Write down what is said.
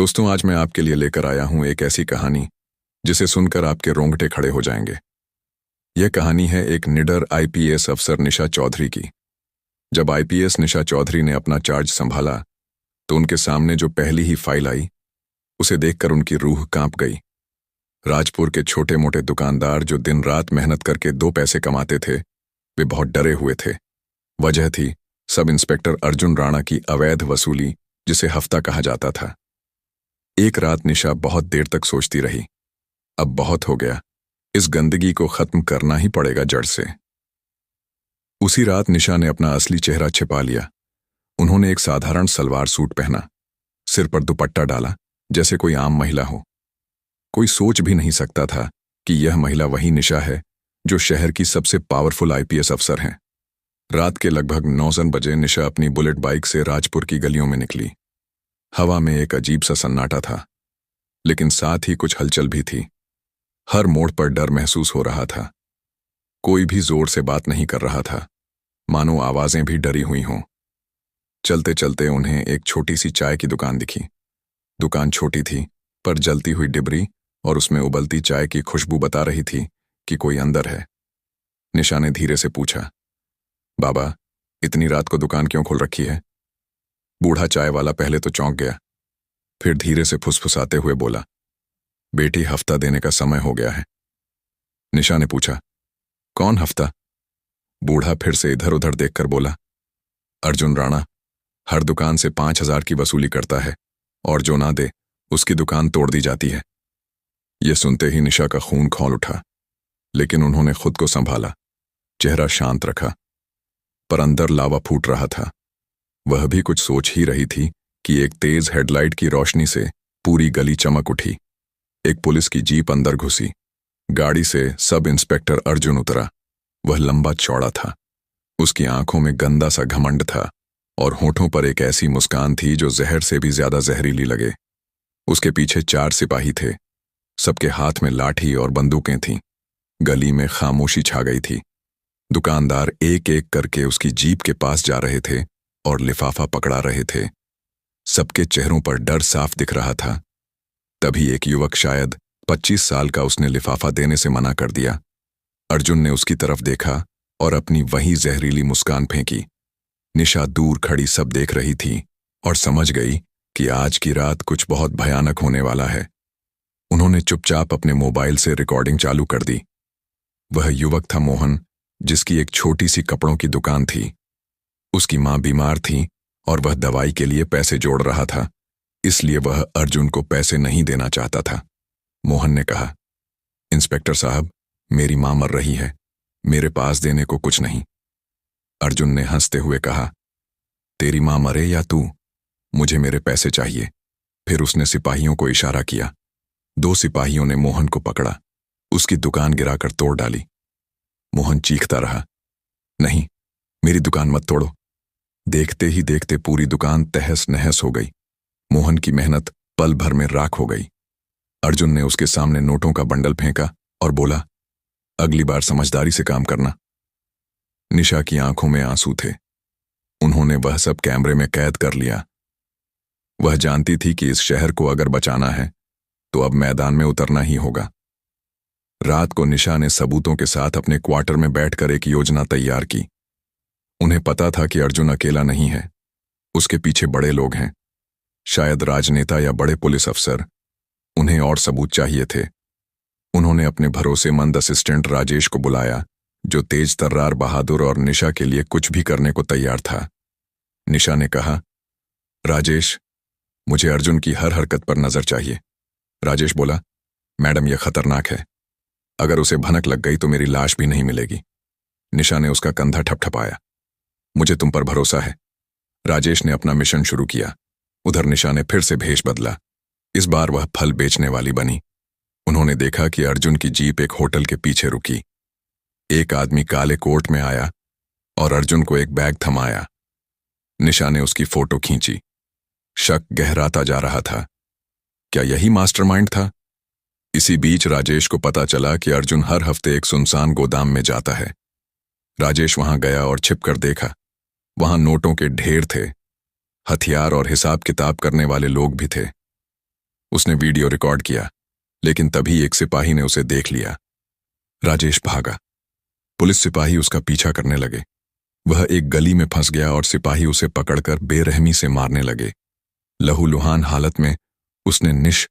दोस्तों, आज मैं आपके लिए लेकर आया हूं एक ऐसी कहानी जिसे सुनकर आपके रोंगटे खड़े हो जाएंगे। यह कहानी है एक निडर आईपीएस अफसर निशा चौधरी की। जब आईपीएस निशा चौधरी ने अपना चार्ज संभाला तो उनके सामने जो पहली ही फाइल आई, उसे देखकर उनकी रूह कांप गई। राजपुर के छोटे मोटे दुकानदार जो दिन रात मेहनत करके 2 पैसे कमाते थे, वे बहुत डरे हुए थे। वजह थी सब इंस्पेक्टर अर्जुन राणा की अवैध वसूली, जिसे हफ्ता कहा जाता था। एक रात निशा बहुत देर तक सोचती रही, अब बहुत हो गया, इस गंदगी को खत्म करना ही पड़ेगा जड़ से। उसी रात निशा ने अपना असली चेहरा छिपा लिया। उन्होंने एक साधारण सलवार सूट पहना, सिर पर दुपट्टा डाला जैसे कोई आम महिला हो। कोई सोच भी नहीं सकता था कि यह महिला वही निशा है जो शहर की सबसे पावरफुल आईपीएस अफसर हैं। रात के लगभग 9 बजे निशा अपनी बुलेट बाइक से राजपुर की गलियों में निकली। हवा में एक अजीब सा सन्नाटा था, लेकिन साथ ही कुछ हलचल भी थी। हर मोड़ पर डर महसूस हो रहा था। कोई भी जोर से बात नहीं कर रहा था, मानो आवाजें भी डरी हुई हों। चलते चलते उन्हें एक छोटी सी चाय की दुकान दिखी। दुकान छोटी थी, पर जलती हुई डिबरी और उसमें उबलती चाय की खुशबू बता रही थी कि कोई अंदर है। निशा ने धीरे से पूछा, बाबा, इतनी रात को दुकान क्यों खोल रखी है? बूढ़ा चाय वाला पहले तो चौंक गया, फिर धीरे से फुसफुसाते हुए बोला, बेटी, हफ्ता देने का समय हो गया है। निशा ने पूछा, कौन हफ्ता? बूढ़ा फिर से इधर उधर देखकर बोला, अर्जुन राणा हर दुकान से 5,000 की वसूली करता है और जो ना दे उसकी दुकान तोड़ दी जाती है। यह सुनते ही निशा का खून खौल उठा, लेकिन उन्होंने खुद को संभाला, चेहरा शांत रखा। पर अंदर लावा फूट रहा था। वह भी कुछ सोच ही रही थी कि एक तेज हेडलाइट की रोशनी से पूरी गली चमक उठी। एक पुलिस की जीप अंदर घुसी। गाड़ी से सब इंस्पेक्टर अर्जुन उतरा। वह लंबा चौड़ा था। उसकी आंखों में गंदा सा घमंड था और होठों पर एक ऐसी मुस्कान थी जो जहर से भी ज्यादा जहरीली लगे। उसके पीछे 4 सिपाही थे। सबके हाथ में लाठी और बंदूकें थीं। गली में खामोशी छा गई थी। दुकानदार एक एक करके उसकी जीप के पास जा रहे थे और लिफाफा पकड़ा रहे थे। सबके चेहरों पर डर साफ दिख रहा था। तभी एक युवक, शायद 25 साल का, उसने लिफाफा देने से मना कर दिया। अर्जुन ने उसकी तरफ देखा और अपनी वही जहरीली मुस्कान फेंकी। निशा दूर खड़ी सब देख रही थी और समझ गई कि आज की रात कुछ बहुत भयानक होने वाला है। उन्होंने चुपचाप अपने मोबाइल से रिकॉर्डिंग चालू कर दी। वह युवक था मोहन, जिसकी एक छोटी सी कपड़ों की दुकान थी। उसकी मां बीमार थी और वह दवाई के लिए पैसे जोड़ रहा था, इसलिए वह अर्जुन को पैसे नहीं देना चाहता था। मोहन ने कहा, इंस्पेक्टर साहब, मेरी मां मर रही है, मेरे पास देने को कुछ नहीं। अर्जुन ने हंसते हुए कहा, तेरी मां मरे या तू, मुझे मेरे पैसे चाहिए। फिर उसने सिपाहियों को इशारा किया। 2 सिपाहियों ने मोहन को पकड़ा, उसकी दुकान गिराकर तोड़ डाली। मोहन चीखता रहा, नहीं, मेरी दुकान मत तोड़ो। देखते ही देखते पूरी दुकान तहस नहस हो गई। मोहन की मेहनत पल भर में राख हो गई। अर्जुन ने उसके सामने नोटों का बंडल फेंका और बोला, अगली बार समझदारी से काम करना। निशा की आंखों में आंसू थे। उन्होंने वह सब कैमरे में कैद कर लिया। वह जानती थी कि इस शहर को अगर बचाना है तो अब मैदान में उतरना ही होगा। रात को निशा ने सबूतों के साथ अपने क्वार्टर में बैठकर एक योजना तैयार की। उन्हें पता था कि अर्जुन अकेला नहीं है, उसके पीछे बड़े लोग हैं, शायद राजनेता या बड़े पुलिस अफसर। उन्हें और सबूत चाहिए थे। उन्होंने अपने भरोसेमंद असिस्टेंट राजेश को बुलाया, जो तेज तर्रार, बहादुर और निशा के लिए कुछ भी करने को तैयार था। निशा ने कहा, राजेश, मुझे अर्जुन की हर हरकत पर नजर चाहिए। राजेश बोला, मैडम, यह खतरनाक है, अगर उसे भनक लग गई तो मेरी लाश भी नहीं मिलेगी। निशा ने उसका कंधा ठपठपाया, मुझे तुम पर भरोसा है। राजेश ने अपना मिशन शुरू किया। उधर निशा ने फिर से भेष बदला। इस बार वह फल बेचने वाली बनी। उन्होंने देखा कि अर्जुन की जीप एक होटल के पीछे रुकी। एक आदमी काले कोट में आया और अर्जुन को एक बैग थमाया। निशा ने उसकी फोटो खींची। शक गहराता जा रहा था। क्या यही मास्टरमाइंड था? इसी बीच राजेश को पता चला कि अर्जुन हर हफ्ते एक सुनसान गोदाम में जाता है। राजेश वहां गया और छिपकर देखा। वहां नोटों के ढेर थे, हथियार और हिसाब किताब करने वाले लोग भी थे। उसने वीडियो रिकॉर्ड किया, लेकिन तभी एक सिपाही ने उसे देख लिया। राजेश भागा। पुलिस सिपाही उसका पीछा करने लगे। वह एक गली में फंस गया और सिपाही उसे पकड़कर बेरहमी से मारने लगे। लहूलुहान हालत में उसने निश